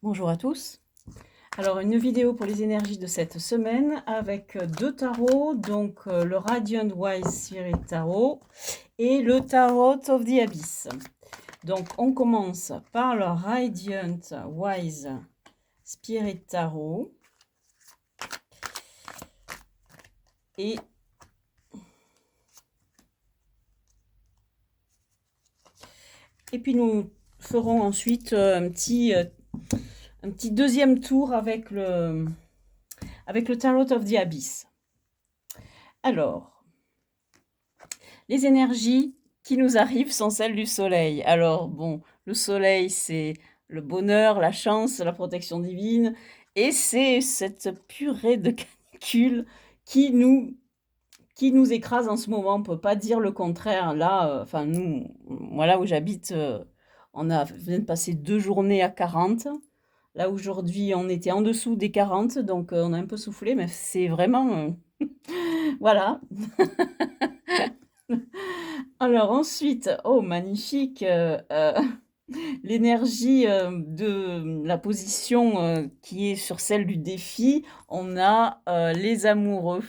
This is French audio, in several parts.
Bonjour à tous. Alors, une vidéo pour les énergies de cette semaine avec deux tarots, donc le Radiant Wise Spirit Tarot et le Tarot of the Abyss. Donc, on commence par le Radiant Wise Spirit Tarot. Et puis, nous ferons ensuite un petit deuxième tour avec le Tarot of the Abyss. Alors, les énergies qui nous arrivent sont celles du soleil. Alors, bon, le soleil, c'est le bonheur, la chance, la protection divine, et c'est cette purée de canicule qui nous écrase en ce moment. On ne peut pas dire le contraire. Là, enfin, nous, moi, là où j'habite, on vient de passer 2 journées à 40. Là, aujourd'hui, on était en dessous des 40, donc on a un peu soufflé, mais c'est vraiment... voilà. Alors ensuite, oh magnifique, l'énergie, de la position, qui est sur celle du défi, on a, les amoureux.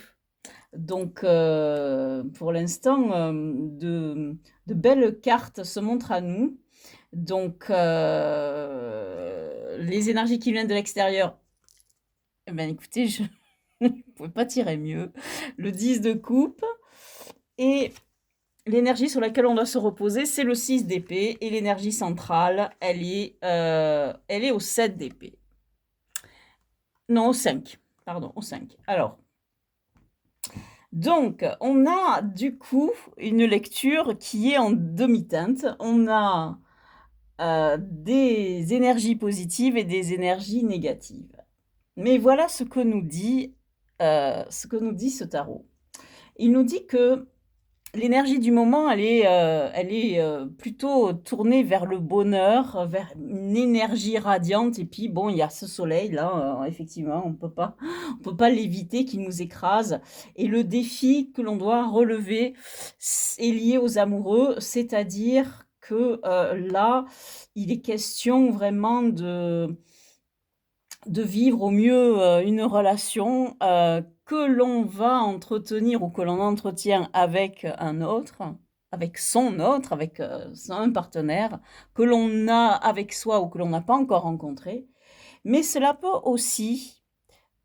Donc, pour l'instant, de belles cartes se montrent à nous. Donc, les énergies qui viennent de l'extérieur, eh ben, écoutez, je ne pouvais pas tirer mieux. Le 10 de coupe et l'énergie sur laquelle on doit se reposer, c'est le 6 d'épée. Et l'énergie centrale, elle est au 7 d'épée. Non, au 5. Pardon, au 5. Alors, donc, on a du coup une lecture qui est en demi-teinte. On a des énergies positives et des énergies négatives. Mais voilà ce que nous dit ce tarot. Il nous dit que l'énergie du moment, elle est plutôt tournée vers le bonheur, vers une énergie radiante. Et puis, bon, il y a ce soleil-là, effectivement, on peut pas l'éviter, qui nous écrase. Et le défi que l'on doit relever est lié aux amoureux, c'est-à-dire que là, il est question vraiment de vivre au mieux une relation que l'on va entretenir ou que l'on entretient avec un autre, avec son autre, avec un partenaire que l'on a avec soi ou que l'on n'a pas encore rencontré. Mais cela peut aussi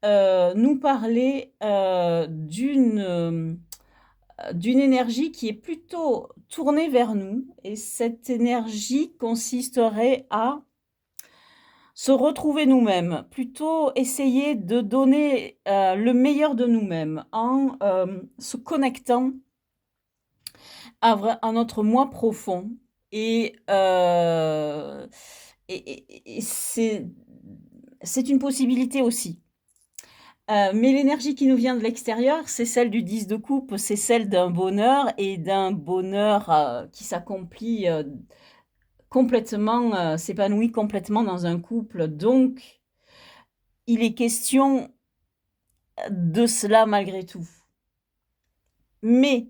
nous parler d'une énergie qui est plutôt tournée vers nous. Et cette énergie consisterait à se retrouver nous-mêmes, plutôt essayer de donner le meilleur de nous-mêmes en se connectant à notre moi profond. Et, c'est une possibilité aussi. Mais l'énergie qui nous vient de l'extérieur, c'est celle du 10 de coupe, c'est celle d'un bonheur, et d'un bonheur qui s'accomplit complètement, s'épanouit complètement dans un couple. Donc, il est question de cela malgré tout. Mais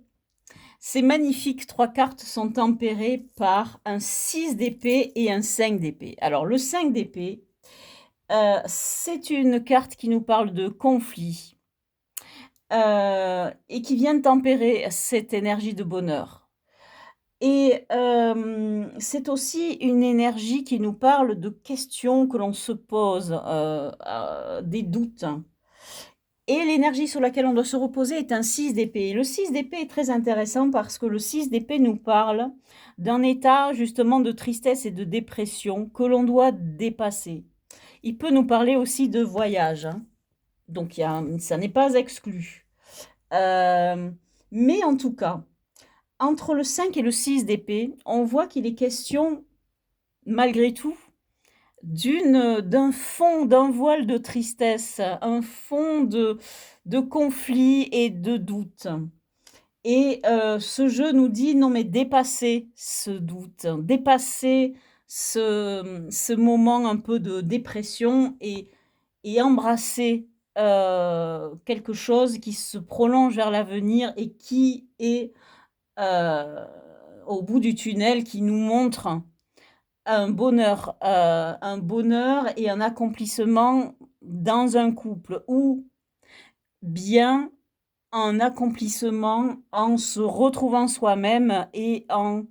ces magnifiques 3 cartes sont tempérées par un 6 d'épée et un 5 d'épée. Alors le 5 d'épée, c'est une carte qui nous parle de conflit et qui vient tempérer cette énergie de bonheur. Et c'est aussi une énergie qui nous parle de questions que l'on se pose, des doutes. Et l'énergie sur laquelle on doit se reposer est un 6 d'épée. Le 6 d'épée est très intéressant parce que le 6 d'épée nous parle d'un état justement de tristesse et de dépression que l'on doit dépasser. Il peut nous parler aussi de voyage, hein. Donc ça n'est pas exclu. Mais en tout cas, entre le 5 et le 6 d'épée, on voit qu'il est question, malgré tout, d'un voile de tristesse, un fond de conflit et de doute. Et ce jeu nous dit: non, mais dépassez ce doute, dépassez ce moment un peu de dépression, et embrassez quelque chose qui se prolonge vers l'avenir et qui est au bout du tunnel, qui nous montre un bonheur et un accomplissement dans un couple ou bien un accomplissement en se retrouvant soi-même et en,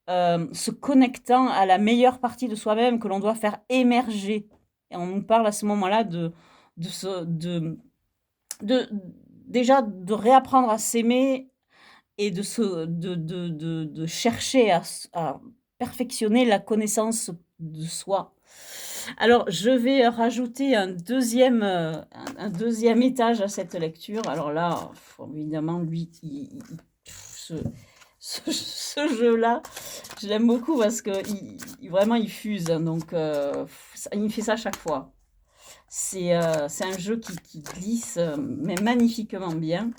se connectant à la meilleure partie de soi-même que l'on doit faire émerger et on nous parle à ce moment-là de se de déjà de réapprendre à s'aimer et de se de chercher à perfectionner la connaissance de soi. Alors je vais rajouter un 2e étage à cette lecture. Alors là, évidemment lui ce ce jeu-là, je l'aime beaucoup parce qu'il vraiment il fuse, donc ça il me fait ça à chaque fois. C'est un jeu qui glisse, mais magnifiquement bien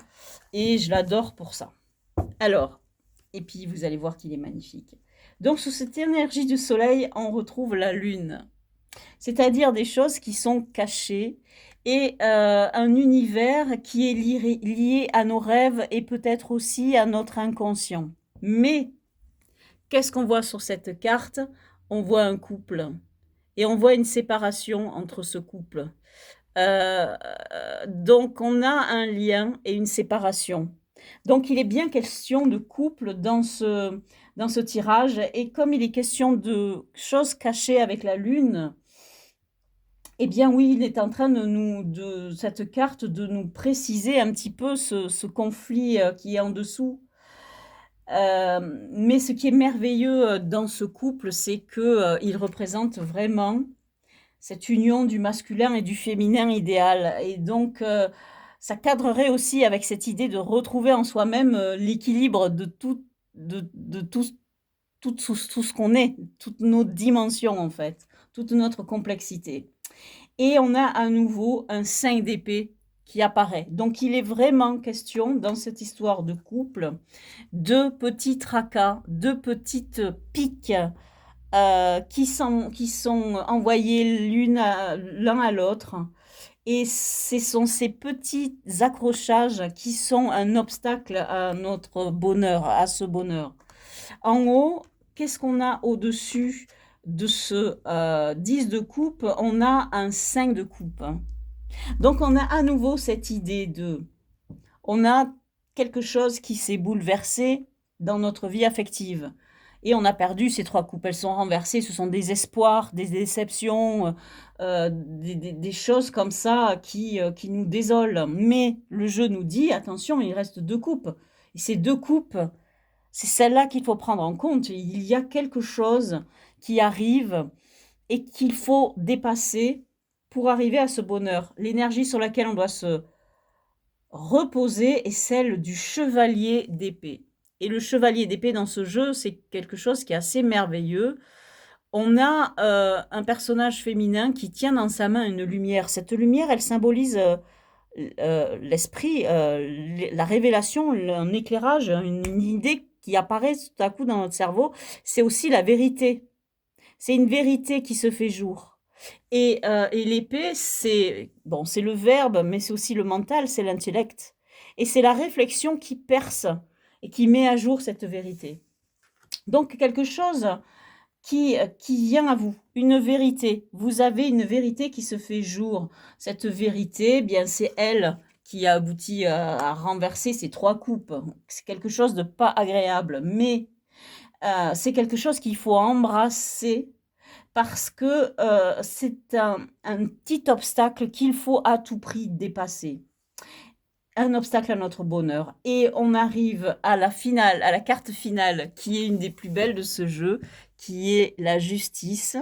et je l'adore pour ça. Alors et puis vous allez voir qu'il est magnifique. Donc sous cette énergie du soleil, on retrouve la lune, c'est-à-dire des choses qui sont cachées et un univers qui est lié à nos rêves et peut-être aussi à notre inconscient. Mais qu'est-ce qu'on voit sur cette carte? On voit un couple et on voit une séparation entre ce couple. Heu, donc on a un lien et une séparation. Donc il est bien question de couple dans ce tirage et comme il est question de choses cachées avec la lune, eh bien oui, il est en train de cette carte de nous préciser un petit peu ce conflit, qui est en dessous. Mais ce qui est merveilleux, dans ce couple, c'est que, il représente vraiment cette union du masculin et du féminin idéal et donc ça cadrerait aussi avec cette idée de retrouver en soi-même, l'équilibre de tout ce qu'on est, toutes nos dimensions en fait, toute notre complexité et on a à nouveau un 5 d'épée qui apparaît. Donc il est vraiment question dans cette histoire de couple, de petits tracas, de petites piques qui sont envoyés l'un à l'autre et ce sont ces petits accrochages qui sont un obstacle à notre bonheur, à ce bonheur. En haut, qu'est-ce qu'on a au-dessus de ce 10 de coupe? On a un 5 de coupe. Donc on a à nouveau cette idée on a quelque chose qui s'est bouleversé dans notre vie affective et on a perdu ces 3 coupes. Elles sont renversées, ce sont des espoirs, des déceptions, des choses comme ça qui nous désolent. Mais le jeu nous dit: «Attention, il reste 2 coupes» et ces 2 coupes, c'est celle-là qu'il faut prendre en compte. Il y a quelque chose qui arrive et qu'il faut dépasser pour arriver à ce bonheur. L'énergie sur laquelle on doit se reposer est celle du chevalier d'épée. Et le chevalier d'épée dans ce jeu, c'est quelque chose qui est assez merveilleux. On a un personnage féminin qui tient dans sa main une lumière. Cette lumière, elle symbolise l'esprit, la révélation, un éclairage, une idée qui apparaît tout à coup dans notre cerveau. C'est aussi la vérité. C'est une vérité qui se fait jour. Et l'épée, c'est bon, c'est le verbe, mais c'est aussi le mental, c'est l'intellect. Et c'est la réflexion qui perce et qui met à jour cette vérité. Donc quelque chose qui vient à vous, une vérité. Vous avez une vérité qui se fait jour. Cette vérité, eh bien, c'est elle qui a abouti à renverser ces 3 coupes. C'est quelque chose de pas agréable, mais c'est quelque chose qu'il faut embrasser parce que, c'est un petit obstacle qu'il faut à tout prix dépasser. Un obstacle à notre bonheur et on arrive à la finale, à la carte finale qui est une des plus belles de ce jeu, qui est la justice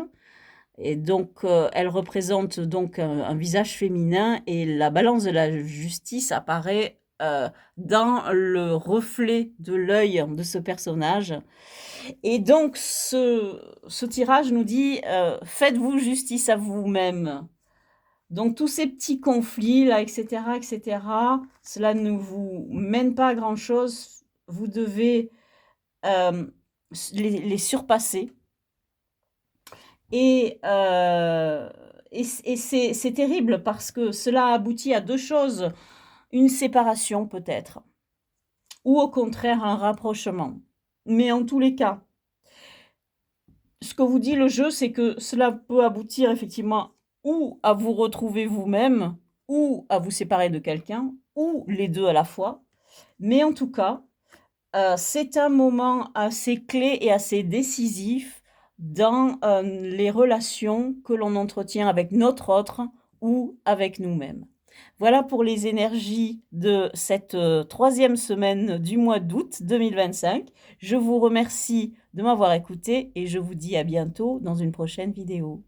et donc, elle représente donc un visage féminin et la balance de la justice apparaît, dans le reflet de l'œil de ce personnage et donc ce tirage nous dit, «Faites-vous justice à vous-même». Donc tous ces petits conflits là et cetera, cela ne vous mène pas à grand chose. Vous devez, les surpasser et c'est terrible parce que cela aboutit à 2 choses, une séparation peut-être ou au contraire un rapprochement. Mais en tous les cas, ce que vous dit le jeu, c'est que cela peut aboutir effectivement ou à vous retrouver vous-même, ou à vous séparer de quelqu'un, ou les 2 à la fois. Mais en tout cas, c'est un moment assez clé et assez décisif dans, les relations que l'on entretient avec notre autre ou avec nous-mêmes. Voilà pour les énergies de cette, 3e semaine du mois d'août 2025. Je vous remercie de m'avoir écouté et je vous dis à bientôt dans une prochaine vidéo.